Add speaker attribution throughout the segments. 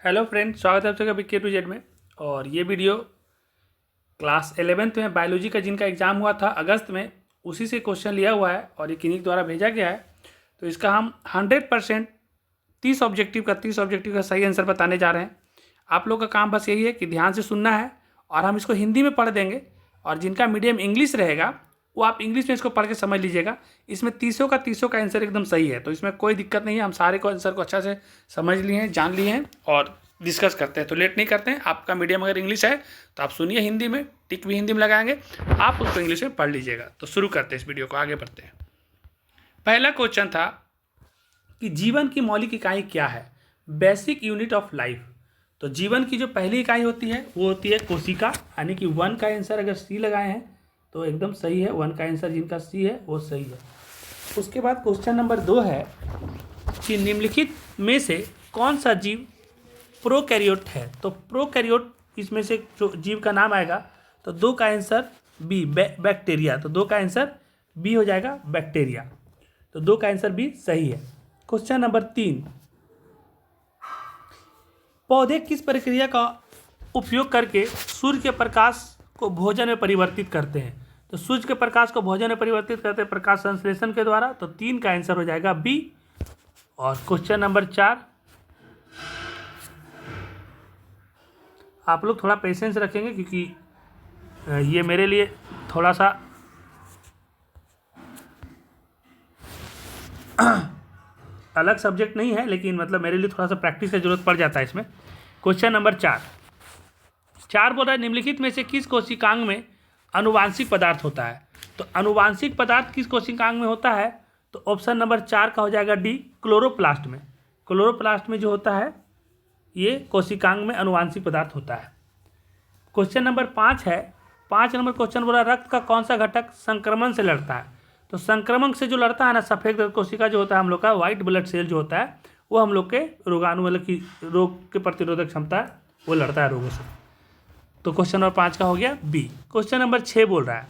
Speaker 1: Hello friend, स्वागत है आप सबका के टू जेड में। और ये वीडियो क्लास 11th में बायोलॉजी का जिनका एग्ज़ाम हुआ था अगस्त में, उसी से क्वेश्चन लिया हुआ है और ये किन्हीं द्वारा भेजा गया है। तो इसका हम 100% 30 ऑब्जेक्टिव का सही आंसर बताने जा रहे हैं। आप लोग का काम बस यही है कि ध्यान से सुनना है और हम इसको हिंदी में पढ़ देंगे। और जिनका मीडियम इंग्लिश रहेगा वो आप इंग्लिश में इसको पढ़ के समझ लीजिएगा। इसमें 30 का आंसर एकदम सही है, तो इसमें कोई दिक्कत नहीं है। हम सारे को आंसर को अच्छा से समझ लिए हैं, जान लिए हैं और डिस्कस करते हैं। तो लेट नहीं करते हैं। आपका मीडियम अगर इंग्लिश है तो आप सुनिए हिंदी में, टिक भी हिंदी में लगाएंगे, आप उसको इंग्लिश में पढ़ लीजिएगा। तो शुरू करते हैं इस वीडियो को, आगे बढ़ते हैं। पहला क्वेश्चन था कि जीवन की मौलिक इकाई क्या है, बेसिक यूनिट ऑफ लाइफ। तो जीवन की जो पहली इकाई होती है वो होती है कोशिका, यानी कि 1 का आंसर अगर सी लगाए हैं तो एकदम सही है। 1 का आंसर जिनका सी है वो सही है। उसके बाद क्वेश्चन नंबर 2 है कि निम्नलिखित में से कौन सा जीव प्रोकैरियोट है। तो प्रोकैरियोट इसमें से जो जीव का नाम आएगा, तो 2 का आंसर बी, बैक्टीरिया। तो 2 का आंसर बी हो जाएगा, बैक्टीरिया। तो 2 का आंसर बी सही है। क्वेश्चन नंबर 3, पौधे किस प्रक्रिया का उपयोग करके सूर्य के प्रकाश को भोजन में परिवर्तित करते हैं। तो सूर्य के प्रकाश को भोजन में परिवर्तित करते हैं प्रकाश संश्लेषण के द्वारा। तो 3 का आंसर हो जाएगा बी। और क्वेश्चन नंबर 4, आप लोग थोड़ा पेशेंस रखेंगे क्योंकि ये मेरे लिए थोड़ा सा अलग सब्जेक्ट नहीं है, लेकिन मतलब मेरे लिए थोड़ा सा प्रैक्टिस की जरूरत पड़ जाता है इसमें। क्वेश्चन नंबर 4 बोल रहा है निम्नलिखित में से किस कोशिकांग में अनुवांशिक पदार्थ होता है। तो अनुवांशिक पदार्थ किस कोशिकांग में होता है, तो ऑप्शन नंबर 4 का हो जाएगा डी, क्लोरोप्लास्ट में। क्लोरोप्लास्ट में जो होता है ये कोशिकांग में अनुवांशिक पदार्थ होता है। क्वेश्चन नंबर 5 है, 5 नंबर क्वेश्चन बोला रक्त का कौन सा घटक संक्रमण से लड़ता है। तो संक्रमण से जो लड़ता है ना, सफ़ेद रक्त कोशिका जो होता है हम लोग का, व्हाइट ब्लड सेल जो होता है वो हम लोग के रोगाणु मतलब कि रोग के प्रतिरोधक क्षमता है, वो लड़ता है रोगों से। तो क्वेश्चन नंबर 5 का हो गया बी। क्वेश्चन नंबर 6 बोल रहा है,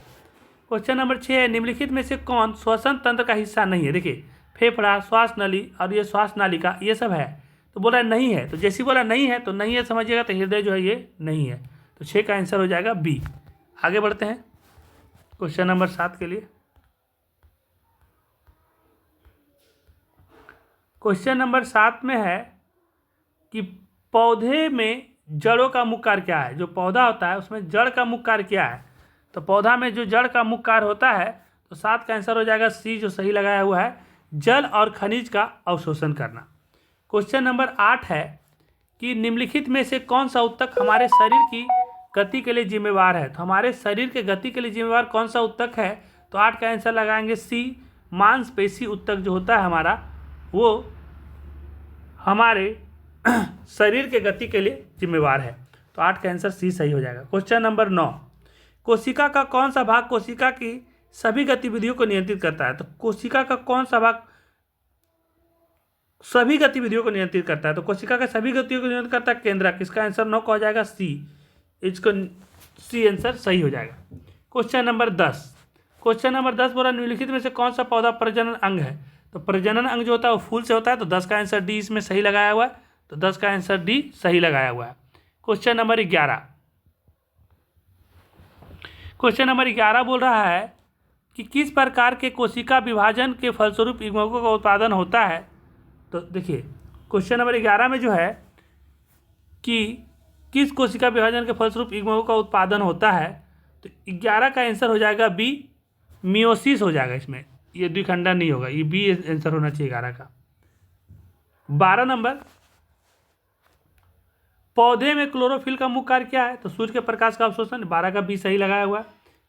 Speaker 1: क्वेश्चन नंबर 6 है निम्नलिखित में से कौन श्वसन तंत्र का हिस्सा नहीं है। देखिए फेफड़ा, श्वास नली और ये श्वास नालिका ये सब है। तो बोला नहीं है, तो जैसे बोला नहीं है तो नहीं है समझिएगा, तो हृदय जो है ये नहीं है। तो 6 का आंसर हो जाएगा बी। आगे बढ़ते हैं क्वेश्चन नंबर 7 के लिए। क्वेश्चन नंबर 7 में है कि पौधे में जड़ों का मुख्य कार्य क्या है। जो पौधा होता है उसमें जड़ का मुख्य कार्य क्या है। तो पौधा में जो जड़ का मुख्य कार्य होता है, तो 7 का आंसर हो जाएगा सी, जो सही लगाया हुआ है, जल और खनिज का अवशोषण करना। क्वेश्चन नंबर 8 है कि निम्नलिखित में से कौन सा ऊतक हमारे शरीर की गति के लिए जिम्मेवार है। तो हमारे शरीर के गति के लिए जिम्मेवार कौन सा ऊतक है, तो 8 का आंसर लगाएंगे सी, मांसपेशी ऊतक जो होता है हमारा, वो हमारे शरीर के गति के लिए जिम्मेवार है। तो 8 का आंसर सी सही हो जाएगा। क्वेश्चन नंबर 9, कोशिका का कौन सा भाग कोशिका की सभी गतिविधियों को नियंत्रित करता है। तो कोशिका का कौन सा भाग सभी गतिविधियों को नियंत्रित करता है। तो कोशिका का सभी गतिविधियों को नियंत्रित करता है केंद्रक। इसका आंसर 9 का हो जाएगा सी, इसको सी आंसर सही हो जाएगा। क्वेश्चन नंबर 10, क्वेश्चन नंबर 10 बोला निम्नलिखित में से कौन सा पौधा प्रजनन अंग है। तो प्रजनन अंग जो होता है वो फूल से होता है। तो 10 का आंसर डी इसमें सही लगाया हुआ है। तो 10 का आंसर डी सही लगाया हुआ है। क्वेश्चन नंबर 11, क्वेश्चन नंबर 11 बोल रहा है कि किस प्रकार के कोशिका विभाजन के फलस्वरूप युग्मकों का उत्पादन होता है। तो देखिए क्वेश्चन नंबर 11 में जो है कि किस कोशिका विभाजन के फलस्वरूप युग्मकों का उत्पादन होता है, तो 11 का आंसर हो जाएगा बी, मियोसिस हो जाएगा। इसमें ये द्विखंडन नहीं होगा, ये बी आंसर होना चाहिए 11 का। 12 नंबर, पौधे में क्लोरोफिल का मुख्य कार्य क्या है। तो सूर्य के प्रकाश का अवशोषण। 12 का बी सही लगाया हुआ है।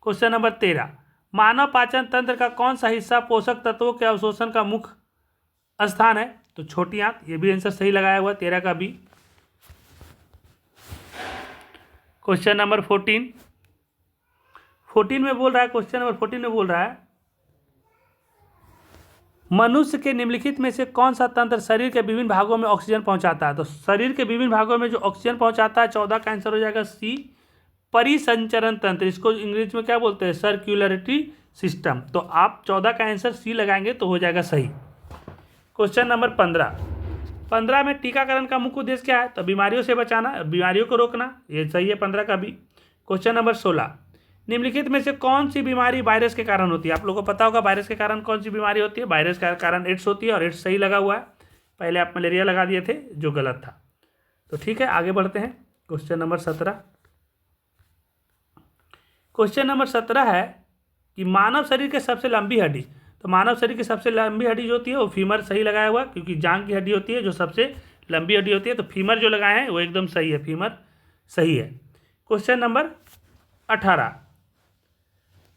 Speaker 1: क्वेश्चन नंबर 13, मानव पाचन तंत्र का कौन सा हिस्सा पोषक तत्वों के अवशोषण का मुख्य स्थान है। तो छोटी आंत, ये भी आंसर सही लगाया हुआ है, 13 का बी। क्वेश्चन नंबर 14 में बोल रहा है, क्वेश्चन नंबर 14 में बोल रहा है मनुष्य के निम्नलिखित में से कौन सा तंत्र शरीर के विभिन्न भागों में ऑक्सीजन पहुंचाता है। तो शरीर के विभिन्न भागों में जो ऑक्सीजन पहुंचाता है, 14 का आंसर हो जाएगा सी, परिसंचरण तंत्र। इसको इंग्लिश में क्या बोलते हैं, सर्क्युलरिटी सिस्टम। तो आप 14 का आंसर सी लगाएंगे तो हो जाएगा सही। क्वेश्चन नंबर 15, 15 में टीकाकरण का मुख्य उद्देश्य क्या है? तो बीमारियों से बचाना, बीमारियों को रोकना, ये सही है 15 का भी। क्वेश्चन नंबर 16, निम्नलिखित में से कौन सी बीमारी वायरस के कारण होती है? आप लोगों को पता होगा वायरस के कारण कौन सी बीमारी होती है? वायरस के कारण एड्स होती है, और एड्स सही लगा हुआ है। पहले आप मलेरिया लगा दिए थे जो गलत था। तो ठीक है, आगे बढ़ते हैं। क्वेश्चन नंबर 17, क्वेश्चन नंबर 17 है कि मानव शरीर की सबसे लंबी हड्डी। तो मानव शरीर की सबसे लंबी हड्डी जो होती है वो फीमर सही लगाया हुआ, क्योंकि जांघ की हड्डी होती है जो सबसे लंबी हड्डी होती है। तो फीमर जो लगाए हैं वो एकदम सही है, फीमर सही है। क्वेश्चन नंबर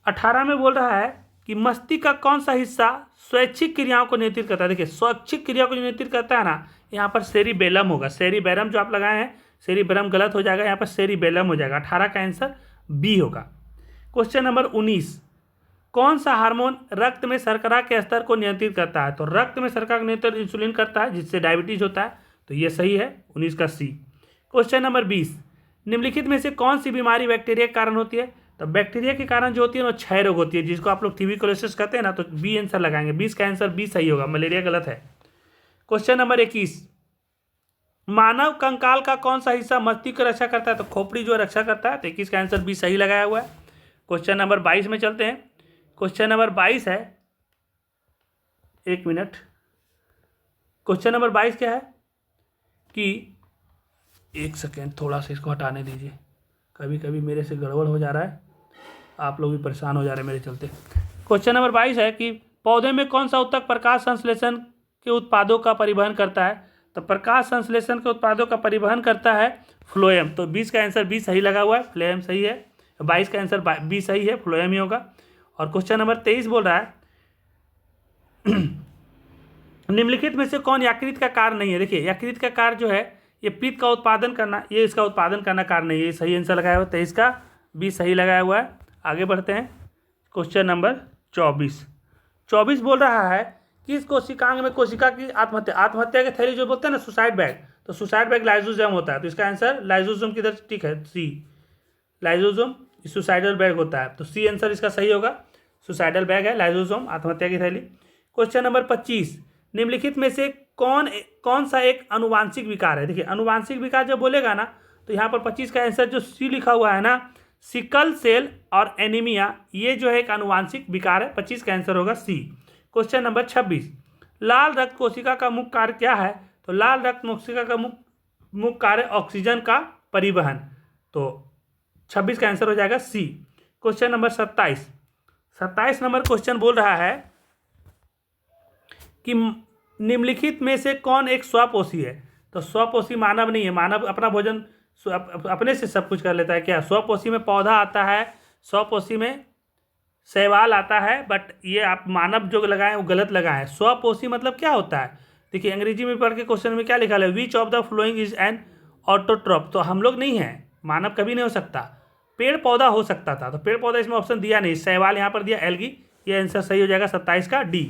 Speaker 1: 18 में बोल रहा है कि मस्तिष्क का कौन सा हिस्सा स्वैच्छिक क्रियाओं को नियंत्रित करता है? देखिए, स्वैच्छिक क्रिया को नियंत्रित करता है ना, यहाँ पर सेरिबेलम होगा। सेरिबेलम जो आप लगाए हैं, सेरिबेलम गलत हो जाएगा, यहाँ पर सेरिबेलम हो जाएगा। 18 का आंसर बी होगा। क्वेश्चन नंबर 19, कौन सा हार्मोन रक्त में शर्करा के स्तर को नियंत्रित करता है? तो रक्त में शर्करा का नियंत्रण इंसुलिन करता है, जिससे डायबिटीज होता है। तो ये सही है, 19 का सी। क्वेश्चन नंबर 20, निम्नलिखित में से कौन सी बीमारी बैक्टीरिया के कारण होती है? तो बैक्टीरिया के कारण जो होती है वो क्षय रोग होती है, जिसको आप लोग ट्यूबरकुलोसिस कहते हैं ना। तो बी आंसर लगाएंगे, 20 का आंसर बी सही होगा, मलेरिया गलत है। क्वेश्चन नंबर 21, मानव कंकाल का कौन सा हिस्सा मस्तिष्क की रक्षा करता है? तो खोपड़ी जो रक्षा करता है। तो 21 का आंसर बी सही लगाया हुआ है। क्वेश्चन नंबर 22 में चलते हैं। क्वेश्चन नंबर 22 है, एक मिनट, क्वेश्चन नंबर 22 क्या है कि एक सेकेंड, थोड़ा सा इसको हटाने दीजिए, कभी कभी मेरे से गड़बड़ हो जा रहा है, आप लोग भी परेशान हो जा रहे हैं मेरे चलते। क्वेश्चन नंबर 22 है कि पौधे में कौन सा ऊतक प्रकाश संश्लेषण के उत्पादों का परिवहन करता है? तो प्रकाश संश्लेषण के उत्पादों का परिवहन करता है फ्लोएम। तो 20 का आंसर बी सही लगा हुआ है, फ्लोएम सही है। 22 का आंसर बी सही है, फ्लोएम ही होगा। और क्वेश्चन नंबर 23 बोल रहा है निम्नलिखित में से कौन यकृत का कार्य नहीं है? देखिए, यकृत का कार्य जो है ये पित्त का उत्पादन करना, ये इसका उत्पादन करना कार्य नहीं है। ये सही आंसर लगाया हुआ है, 23 का बी सही लगाया हुआ है। आगे बढ़ते हैं। क्वेश्चन नंबर 24 बोल रहा है किस कोशिकांग में कोशिका की आत्महत्या के थैली जो बोलते हैं ना, सुसाइड बैग, तो सुसाइड बैग लाइसोसोम होता है। तो इसका आंसर लाइसोसोम किधर, ठीक है सी, लाइसोसोम सुसाइडल बैग होता है। तो सी आंसर इसका सही होगा, सुसाइडल बैग है, लाइसोसोम आत्महत्या की थैली। क्वेश्चन नंबर 25, निम्नलिखित में से कौन सा एक अनुवांशिक विकार है? देखिए, अनुवांशिक विकार जब बोलेगा ना, तो यहाँ पर 25 का आंसर जो सी लिखा हुआ है ना, सिकल सेल और एनीमिया, ये जो है एक अनुवांशिक विकार है। 25 का आंसर होगा सी। क्वेश्चन नंबर 26, लाल रक्त कोशिका का मुख्य कार्य क्या है? तो लाल रक्त कोशिका का मुख्य कार्य ऑक्सीजन का परिवहन। तो 26 का आंसर हो जाएगा सी। क्वेश्चन नंबर 27 नंबर क्वेश्चन बोल रहा है कि निम्नलिखित में से कौन एक स्वपोषी है? तो स्वपोषी मानव नहीं है, मानव अपना भोजन अपने से सब कुछ कर लेता है। क्या स्वपोषी में पौधा आता है, स्वपोषी में शैवाल आता है, बट ये आप मानव जो लगाएं वो गलत लगाएं। स्वपोषी मतलब क्या होता है? देखिए, अंग्रेजी में पढ़ के क्वेश्चन में क्या लिखा है, which of the following is an autotroph. तो हम लोग नहीं हैं, मानव कभी नहीं हो सकता, पेड़ पौधा हो सकता था। तो पेड़ पौधा इसमें ऑप्शन दिया नहीं, शैवाल यहाँ पर दिया, एल्गी, ये आंसर सही हो जाएगा 27 का डी।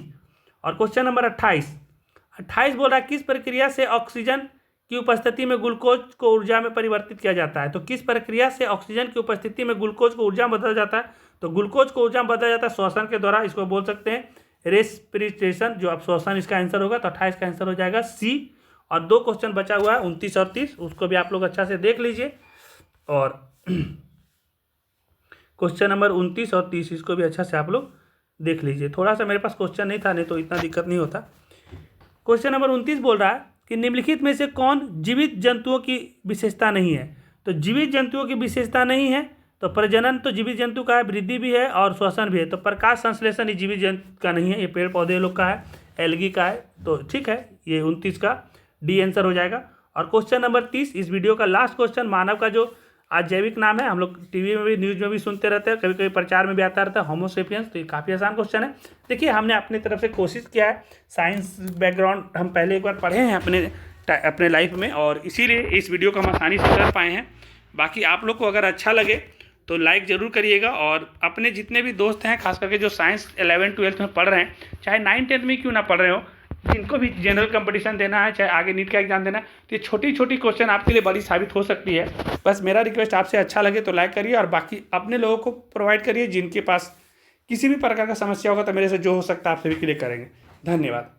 Speaker 1: और क्वेश्चन नंबर 28 बोल रहा है किस प्रक्रिया से ऑक्सीजन की उपस्थिति में ग्लूकोज को ऊर्जा में परिवर्तित किया जाता है? तो किस प्रक्रिया से ऑक्सीजन की उपस्थिति में ग्लूकोज को ऊर्जा में बदला जाता है? तो ग्लूकोज को ऊर्जा में बदला जाता है श्वसन के द्वारा, इसको बोल सकते हैं रेस्पिरेशन, जो अब श्वसन इसका आंसर होगा। तो 28 का आंसर हो जाएगा सी। और 2 क्वेश्चन बचा हुआ है 29 और 30, उसको भी आप लोग अच्छा से देख लीजिए। और क्वेश्चन नंबर 29 और 30 इसको भी अच्छा से आप लोग देख लीजिए। थोड़ा सा मेरे पास क्वेश्चन नहीं था, नहीं तो इतना दिक्कत नहीं होता। क्वेश्चन नंबर 29 बोल रहा है कि निम्नलिखित में से कौन जीवित जंतुओं की विशेषता नहीं है? तो जीवित जंतुओं की विशेषता नहीं है, तो प्रजनन तो जीवित जंतु का है, वृद्धि भी है और श्वसन भी है। तो प्रकाश संश्लेषण ये जीवित जंतु का नहीं है, ये पेड़ पौधे लोग का है, एल्गी का है। तो ठीक है, ये 29 का डी आंसर हो जाएगा। और क्वेश्चन नंबर 30 इस वीडियो का लास्ट क्वेश्चन, मानव का जो आज जैविक नाम है, हम लोग टीवी में भी न्यूज़ में भी सुनते रहते हैं, कभी कभी प्रचार में भी आता रहता है, होमो सेपियंस। तो ये काफ़ी आसान क्वेश्चन है। देखिए, हमने अपनी तरफ से कोशिश किया है, साइंस बैकग्राउंड हम पहले एक बार पढ़े हैं अपने लाइफ में, और इसीलिए इस वीडियो को हम आसानी से कर पाए हैं। बाकी आप लोग को अगर अच्छा लगे तो लाइक ज़रूर करिएगा, और अपने जितने भी दोस्त हैं, खास करके जो साइंस 11th-12th में पढ़ रहे हैं, चाहे 9th-10th में क्यों ना पढ़ रहे हो, जिनको भी जनरल कंपटीशन देना है, चाहे आगे नीट का एग्जाम देना है, तो ये छोटी छोटी क्वेश्चन आपके लिए बड़ी साबित हो सकती है। बस मेरा रिक्वेस्ट आपसे, अच्छा लगे तो लाइक करिए, और बाकी अपने लोगों को प्रोवाइड करिए जिनके पास किसी भी प्रकार का समस्या होगा, तो मेरे से जो हो सकता है आप सभी के लिए करेंगे। धन्यवाद।